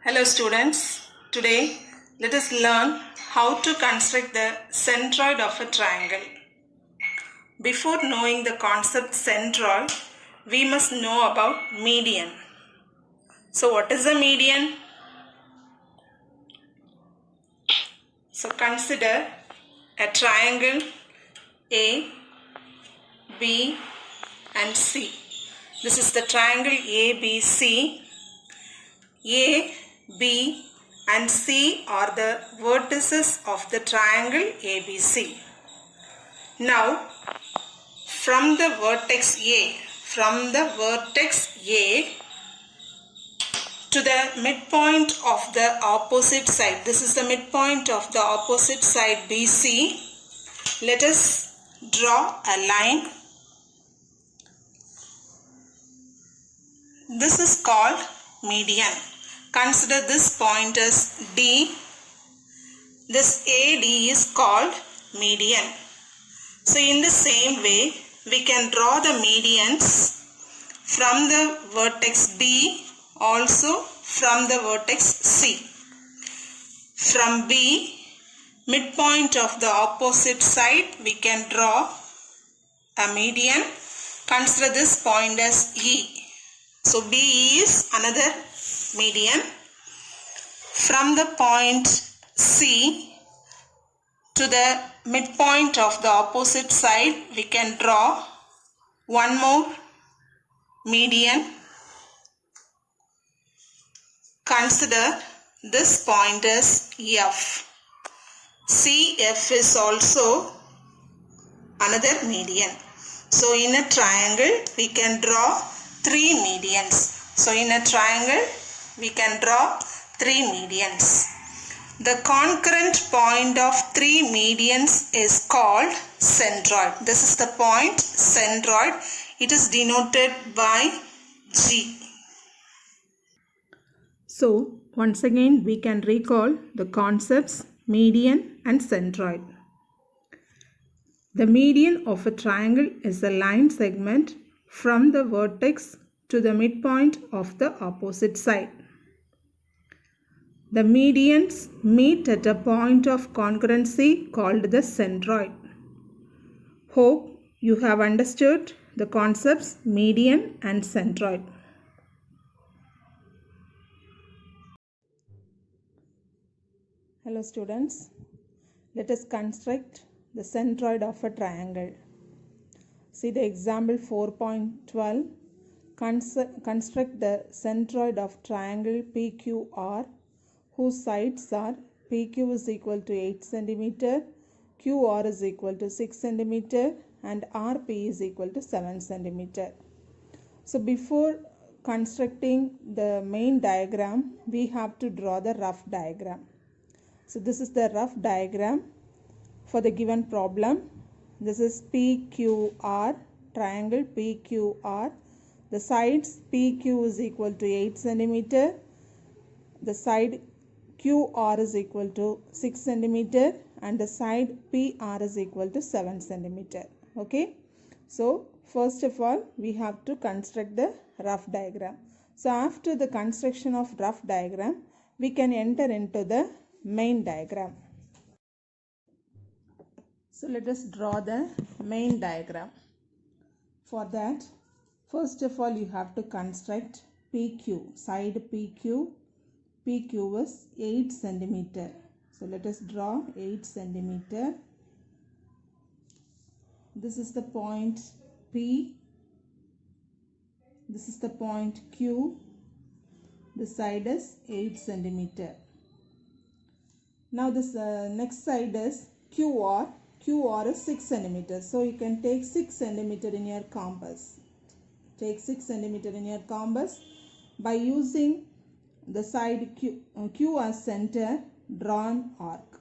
Hello students, today let us learn how to construct the centroid of a triangle. Before knowing the concept centroid, we must know about median. So what is a median? So consider a triangle A, B and C. This is the triangle ABC. A, B and C are the vertices of the triangle ABC. Now, from the vertex A to the midpoint of the opposite side, this is the midpoint of the opposite side BC, let us draw a line. This is called median. Consider this point as D. This AD is called median. So in the same way, we can draw the medians from the vertex B, also from the vertex C. From B, midpoint of the opposite side, we can draw a median. Consider this point as E. So B is another median. From the point C to the midpoint of the opposite side, we can draw one more median. Consider this point as F. CF is also another median. So in a triangle, we can draw three medians. So in a triangle, we can draw three medians. The concurrent point of three medians is called centroid. This is the point centroid. It is denoted by G. So once again we can recall the concepts median and centroid. The median of a triangle is a line segment from the vertex to the midpoint of the opposite side. The medians meet at a point of congruency called the centroid. Hope you have understood the concepts median and centroid. Hello students, let us construct the centroid of a triangle. See the example 4.12. Construct the centroid of triangle PQR whose sides are PQ is equal to 8 cm, QR is equal to 6 cm and RP is equal to 7 cm. So before constructing the main diagram, we have to draw the rough diagram. So this is the rough diagram for the given problem. This is PQR, triangle PQR. The sides PQ is equal to 8 cm. The side QR is equal to 6 cm and the side PR is equal to 7 cm. Okay. So first of all, we have to construct the rough diagram. So after the construction of rough diagram, we can enter into the main diagram. So let us draw the main diagram. For that, first of all, you have to construct PQ, side PQ. PQ is 8 cm. So let us draw 8 cm. This is the point P. This is the point Q. The side is 8 cm. Now this next side is QR. QR is 6 cm. So you can take 6 cm in your compass. Take 6 cm in your compass. By using the side Q as center, drawn arc.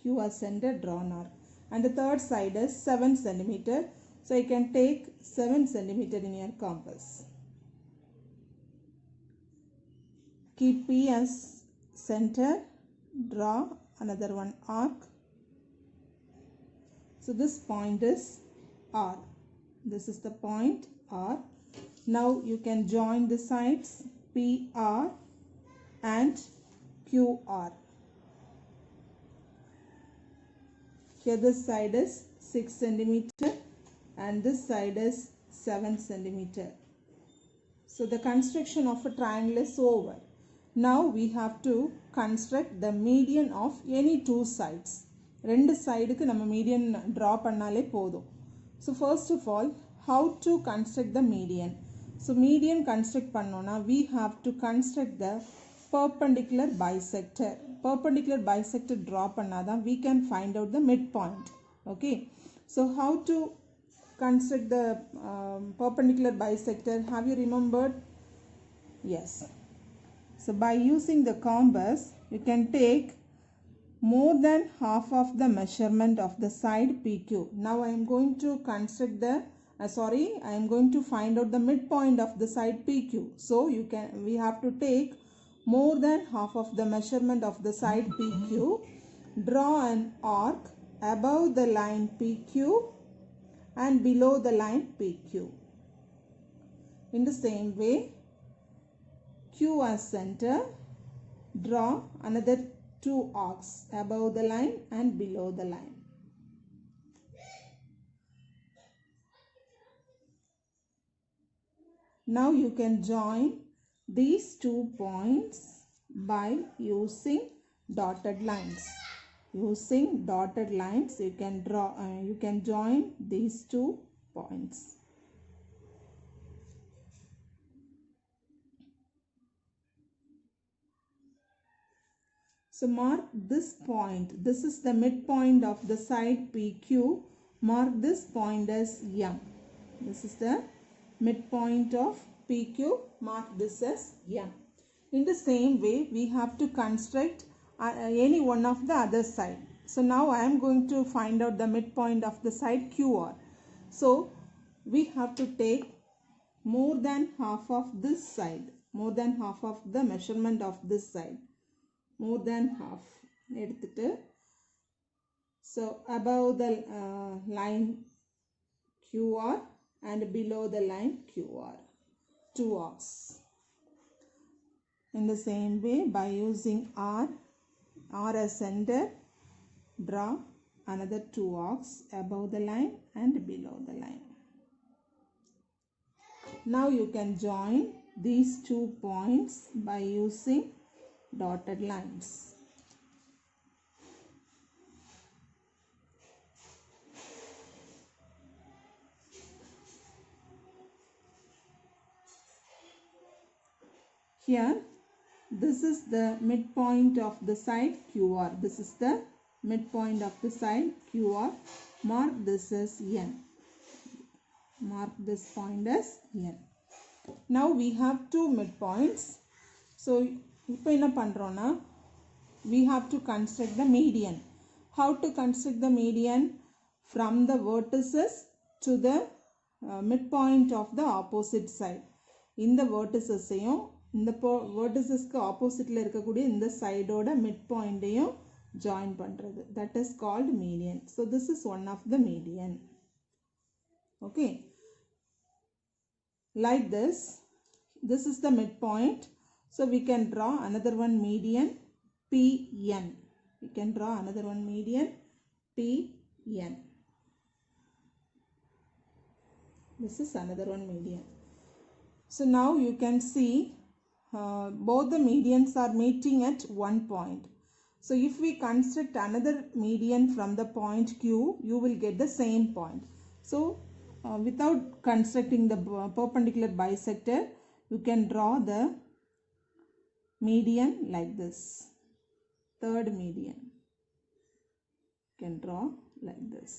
Q as center, drawn arc. And the third side is 7 cm. So you can take 7 cm in your compass. Keep P as center, draw another one arc. So this point is R. This is the point R. Now you can join the sides PR and QR. Here this side is 6 centimeter and this side is 7 centimeter. So the construction of a triangle is over. Now we have to construct the median of any two sides. ரெண்டு சைடுக்கு நம்ம median draw பண்ணாலே போதும். So first of all, how to construct the median? So median construct பண்ணோம்னா we have to construct the perpendicular bisector. Perpendicular bisector draw பண்ணாதான் we can find out the midpoint. Okay. So how to construct the perpendicular bisector? Have you remembered? Yes. So by using the compass, you can take more than half of the measurement of the side PQ. Now I am going to construct the I am going to find out the midpoint of the side PQ. So we have to take more than half of the measurement of the side PQ. Draw an arc above the line PQ and below the line PQ. In the same way, Q as center, draw another two arcs above the line and below the line. Now you can join these 2 points by using dotted lines. Using dotted lines, you can join these 2 points. So mark this point. This is the midpoint of the side PQ. Mark this point as M. This is the midpoint of PQ. Mark this as M. In the same way, we have to construct any one of the other side. So now I am going to find out the midpoint of the side QR. So we have to take more than half of this side. More than half of the measurement of this side. More than half. So above the line QR and below the line QR. 2 arcs. In the same way, by using R as center, draw another 2 arcs above the line and below the line. Now you can join these 2 points by using dotted lines. Here, this is the midpoint of the side QR. This is the midpoint of the side QR. Mark this as N. Mark this point as N. Now we have 2 midpoints. So, இப்போ என்ன பண்றோம்னா we have to construct the median. How to construct the median? From the vertices to the midpoint of the opposite side. இந்த verticesையும் இந்த verticesக்கு oppositeல இருக்கக்கூடிய இந்த sideோட midpointையும் join பண்றது. That is called median. So this is one of the median. Okay. Like this. This is the midpoint. So we can draw another one median PN. We can draw another one median PN. This is another one median. So now you can see both the medians are meeting at one point. So if we construct another median from the point Q, you will get the same point. So without constructing the perpendicular bisector, you can draw the median like this. Third median. You can draw like this.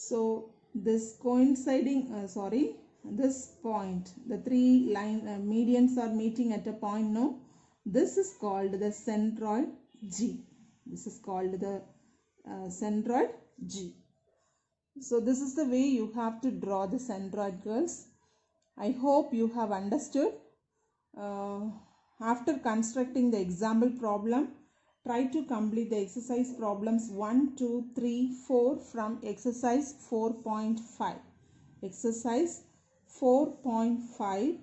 So this coinciding, this point, the 3 medians are meeting at a point now. This is called the centroid G. This is called the centroid G. So this is the way you have to draw the centroid, girls. I hope you have understood. After constructing the example problem, try to complete the exercise problems 1, 2, 3, 4 from exercise 4.5. Exercise 4.5,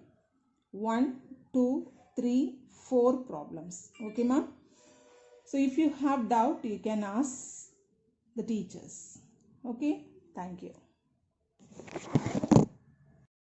1, 2, 3, 4 problems. Okay, ma'am? So if you have doubt, you can ask the teachers. Okay, thank you.